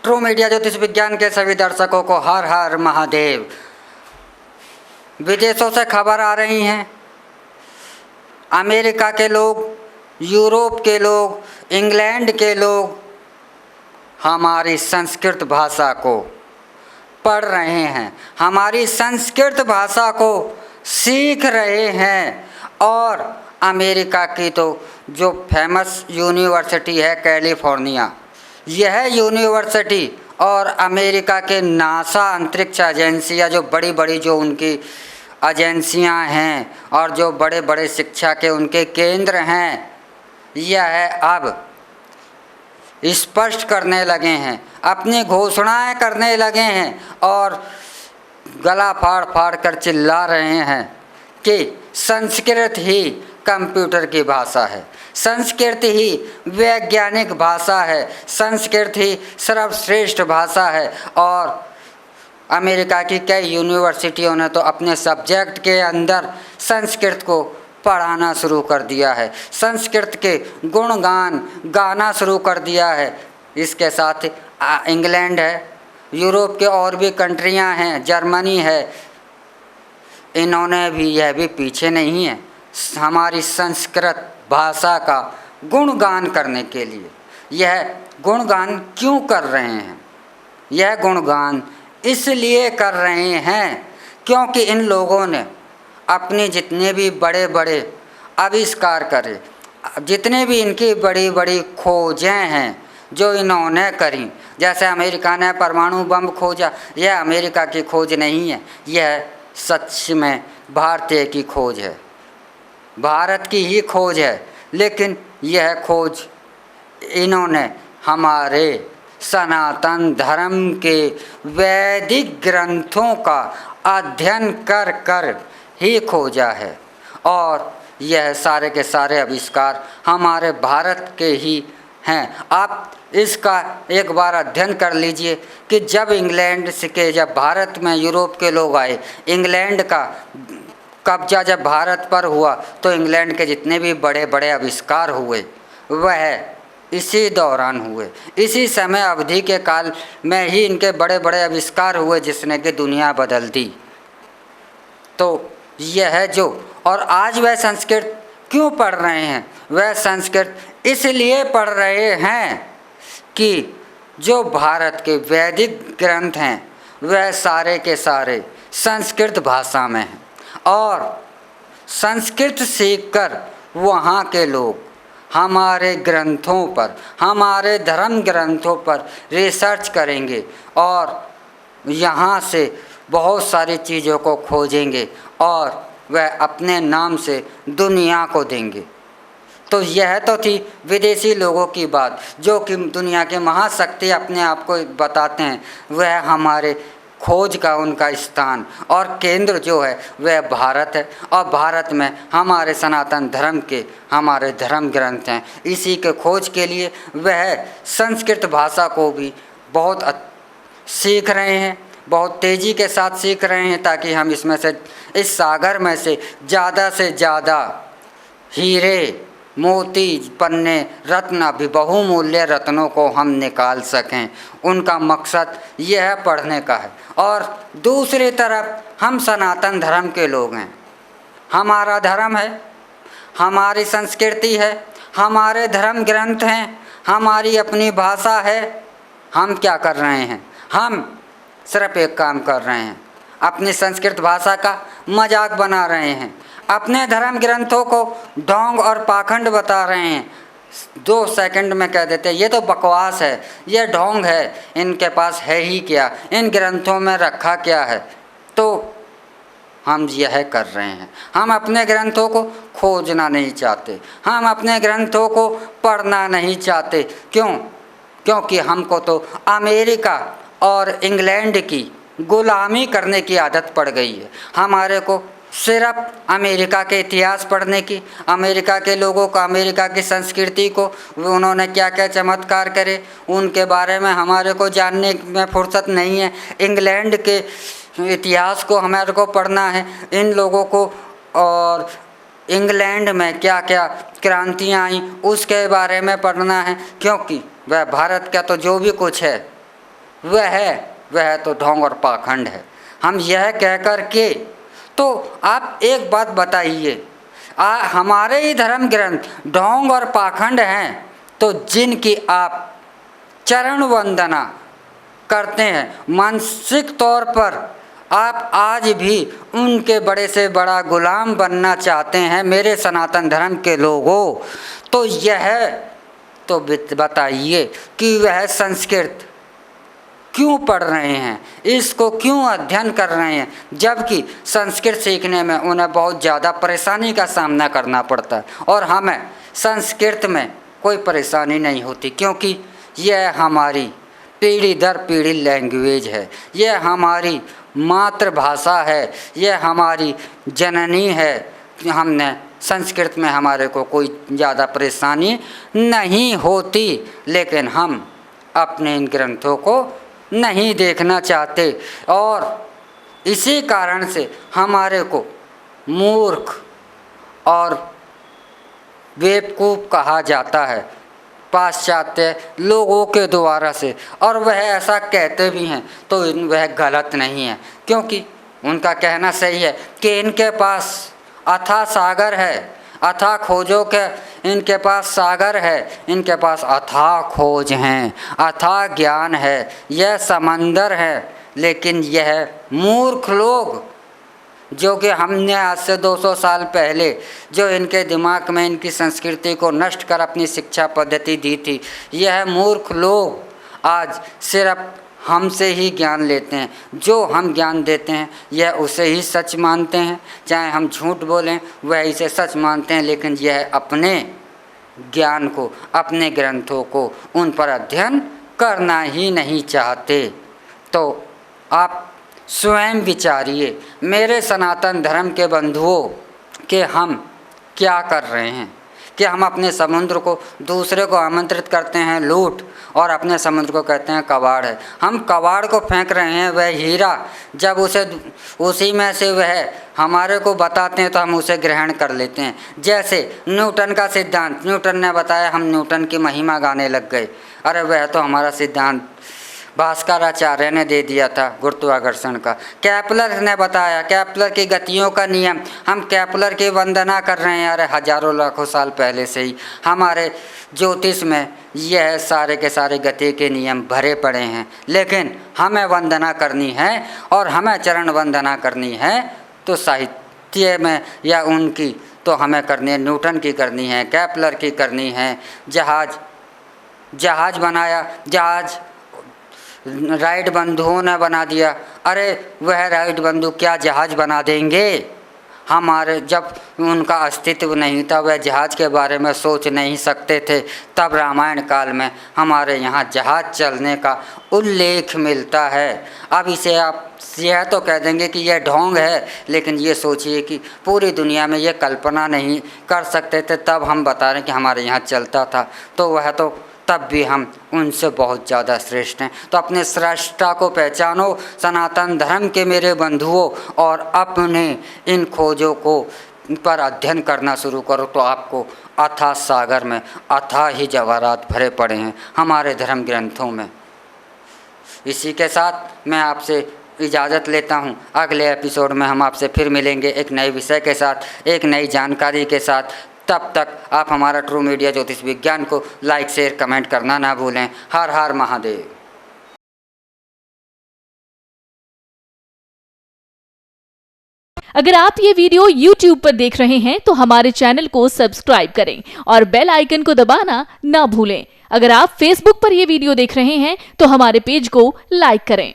True media ज्योतिष विज्ञान के सभी दर्शकों को हर हर महादेव। विदेशों से खबर आ रही हैं, अमेरिका के लोग, यूरोप के लोग, इंग्लैंड के लोग हमारी संस्कृत भाषा को पढ़ रहे हैं, हमारी संस्कृत भाषा को सीख रहे हैं। और अमेरिका की तो जो फेमस यूनिवर्सिटी है कैलिफोर्निया, यह यूनिवर्सिटी और अमेरिका के नासा अंतरिक्ष एजेंसियाँ, जो बड़ी बड़ी जो उनकी एजेंसियाँ हैं और जो बड़े बड़े शिक्षा के उनके केंद्र हैं, यह अब स्पष्ट करने लगे हैं, अपनी घोषणाएं करने लगे हैं और गला फाड़ फाड़ कर चिल्ला रहे हैं कि संस्कृत ही कंप्यूटर की भाषा है, संस्कृत ही वैज्ञानिक भाषा है, संस्कृत ही सर्वश्रेष्ठ भाषा है। और अमेरिका की कई यूनिवर्सिटियों ने तो अपने सब्जेक्ट के अंदर संस्कृत को पढ़ाना शुरू कर दिया है, संस्कृत के गुणगान गाना शुरू कर दिया है। इसके साथ इंग्लैंड है, यूरोप के और भी कंट्रियां हैं, जर्मनी है, इन्होंने भी, यह भी पीछे नहीं है हमारी संस्कृत भाषा का गुणगान करने के लिए। यह गुणगान क्यों कर रहे हैं? यह गुणगान इसलिए कर रहे हैं क्योंकि इन लोगों ने अपने जितने भी बड़े बड़े आविष्कार करे, जितने भी इनकी बड़ी बड़ी खोजें हैं जो इन्होंने करी, जैसे अमेरिका ने परमाणु बम खोजा, यह अमेरिका की खोज नहीं है, यह सच में भारतीय की खोज है, भारत की ही खोज है। लेकिन यह खोज इन्होंने हमारे सनातन धर्म के वैदिक ग्रंथों का अध्ययन कर कर ही खोजा है। और यह सारे के सारे आविष्कार हमारे भारत के ही हैं। आप इसका एक बार अध्ययन कर लीजिए कि जब इंग्लैंड से जब भारत में यूरोप के लोग आए, इंग्लैंड का कब्जा जब भारत पर हुआ, तो इंग्लैंड के जितने भी बड़े बड़े आविष्कार हुए वह इसी दौरान हुए, इसी समय अवधि के काल में ही इनके बड़े बड़े आविष्कार हुए जिसने कि दुनिया बदल दी। तो यह जो, और आज वह संस्कृत क्यों पढ़ रहे हैं? वह संस्कृत इसलिए पढ़ रहे हैं कि जो भारत के वैदिक ग्रंथ हैं वह सारे के सारे संस्कृत भाषा में हैं। और संस्कृत सीखकर वहाँ के लोग हमारे ग्रंथों पर, हमारे धर्म ग्रंथों पर रिसर्च करेंगे और यहाँ से बहुत सारी चीज़ों को खोजेंगे और वह अपने नाम से दुनिया को देंगे। तो यह तो थी विदेशी लोगों की बात, जो कि दुनिया के महाशक्ति अपने आप को बताते हैं। वह हमारे खोज का उनका स्थान और केंद्र जो है वह भारत है, और भारत में हमारे सनातन धर्म के हमारे धर्म ग्रंथ हैं। इसी के खोज के लिए वह संस्कृत भाषा को भी बहुत सीख रहे हैं, बहुत तेज़ी के साथ सीख रहे हैं, ताकि हम इसमें से, इस सागर में से ज़्यादा हीरे मोती पन्ने रत्न भी बहुमूल्य रत्नों को हम निकाल सकें। उनका मकसद यह पढ़ने का है। और दूसरी तरफ हम सनातन धर्म के लोग हैं, हमारा धर्म है, हमारी संस्कृति है, हमारे धर्म ग्रंथ हैं, हमारी अपनी भाषा है। हम क्या कर रहे हैं? हम सिर्फ एक काम कर रहे हैं, अपनी संस्कृत भाषा का मजाक बना रहे हैं, अपने धर्म ग्रंथों को ढोंग और पाखंड बता रहे हैं। 2 सेकंड में कह देते हैं ये तो बकवास है, ये ढोंग है, इनके पास है ही क्या, इन ग्रंथों में रखा क्या है। तो हम यह कर रहे हैं, हम अपने ग्रंथों को खोजना नहीं चाहते, हम अपने ग्रंथों को पढ़ना नहीं चाहते। क्यों? क्योंकि हमको तो अमेरिका और इंग्लैंड की गुलामी करने की आदत पड़ गई है। हमारे को सिर्फ अमेरिका के इतिहास पढ़ने की, अमेरिका के लोगों को, अमेरिका की संस्कृति को, उन्होंने क्या क्या चमत्कार करे उनके बारे में हमारे को जानने में फुर्सत नहीं है। इंग्लैंड के इतिहास को हमारे को पढ़ना है, इन लोगों को, और इंग्लैंड में क्या क्या क्रांतियाँ आई उसके बारे में पढ़ना है। क्योंकि वह भारत का तो जो भी कुछ है वह तो ढोंग और पाखंड है। हम यह कह कर के, तो आप एक बात बताइए, हमारे ही धर्म ग्रंथ ढोंग और पाखंड हैं, तो जिनकी आप चरण वंदना करते हैं, मानसिक तौर पर आप आज भी उनके बड़े से बड़ा गुलाम बनना चाहते हैं मेरे सनातन धर्म के लोगों, तो यह तो बताइए कि वह संस्कृत क्यों पढ़ रहे हैं, इसको क्यों अध्ययन कर रहे हैं, जबकि संस्कृत सीखने में उन्हें बहुत ज़्यादा परेशानी का सामना करना पड़ता है। और हमें संस्कृत में कोई परेशानी नहीं होती, क्योंकि यह हमारी पीढ़ी दर पीढ़ी लैंग्वेज है, यह हमारी मातृभाषा है, यह हमारी जननी है। हमने संस्कृत में हमारे को कोई ज़्यादा परेशानी नहीं होती, लेकिन हम अपने इन ग्रंथों को नहीं देखना चाहते, और इसी कारण से हमारे को मूर्ख और बेवकूफ़ कहा जाता है पाश्चात्य लोगों के द्वारा से। और वह ऐसा कहते भी हैं तो वह गलत नहीं है, क्योंकि उनका कहना सही है कि इनके पास अथाह सागर है, अथाह खोजों के इनके पास सागर है, इनके पास अथाह खोज हैं, अथाह ज्ञान है, यह समंदर है। लेकिन यह मूर्ख लोग, जो कि हमने आज से 200 साल पहले जो इनके दिमाग में इनकी संस्कृति को नष्ट कर अपनी शिक्षा पद्धति दी थी, यह मूर्ख लोग आज सिर्फ हमसे ही ज्ञान लेते हैं। जो हम ज्ञान देते हैं यह उसे ही सच मानते हैं, चाहे हम झूठ बोलें वह इसे सच मानते हैं, लेकिन यह अपने ज्ञान को, अपने ग्रंथों को उन पर अध्ययन करना ही नहीं चाहते। तो आप स्वयं विचारिए मेरे सनातन धर्म के बंधुओं कि हम क्या कर रहे हैं, कि हम अपने समुद्र को दूसरे को आमंत्रित करते हैं लूट, और अपने समुद्र को कहते हैं कबाड़ है। हम कबाड़ को फेंक रहे हैं, वह हीरा जब उसी में से वह हमारे को बताते हैं तो हम उसे ग्रहण कर लेते हैं। जैसे न्यूटन का सिद्धांत, न्यूटन ने बताया, हम न्यूटन की महिमा गाने लग गए। अरे वह तो हमारा सिद्धांत भास्कराचार्य ने दे दिया था गुरुत्वाकर्षण का। केपलर ने बताया, केपलर की गतियों का नियम, हम केपलर की वंदना कर रहे हैं। अरे हजारों लाखों साल पहले से ही हमारे ज्योतिष में यह सारे के सारे गति के नियम भरे पड़े हैं, लेकिन हमें वंदना करनी है और हमें चरण वंदना करनी है तो साहित्य में या उनकी तो हमें करनी है, न्यूटन की करनी है, केपलर की करनी है। जहाज बनाया, जहाज राइट बंधुओं ने बना दिया। अरे वह राइट बंधु क्या जहाज बना देंगे? हमारे जब उनका अस्तित्व नहीं था, वह जहाज के बारे में सोच नहीं सकते थे, तब रामायण काल में हमारे यहाँ जहाज चलने का उल्लेख मिलता है। अब इसे आप यह तो कह देंगे कि यह ढोंग है, लेकिन ये सोचिए कि पूरी दुनिया में ये कल्पना नहीं कर सकते थे, तब हम बता रहे हैं कि हमारे यहाँ चलता था, तो वह तो तब भी हम उनसे बहुत ज़्यादा श्रेष्ठ हैं। तो अपने श्रेष्ठता को पहचानो सनातन धर्म के मेरे बंधुओं, और अपने इन खोजों को पर अध्ययन करना शुरू करो, तो आपको अथाह सागर में अथाह ही जवाहरात भरे पड़े हैं हमारे धर्म ग्रंथों में। इसी के साथ मैं आपसे इजाज़त लेता हूँ। अगले एपिसोड में हम आपसे फिर मिलेंगे एक नए विषय के साथ, एक नई जानकारी के साथ। तब तक आप हमारा ट्रू मीडिया ज्योतिष विज्ञान को लाइक, शेयर, कमेंट करना ना भूलें। हर हर महादेव। अगर आप ये वीडियो YouTube पर देख रहे हैं तो हमारे चैनल को सब्सक्राइब करें और बेल आइकन को दबाना ना भूलें। अगर आप Facebook पर ये वीडियो देख रहे हैं तो हमारे पेज को लाइक करें।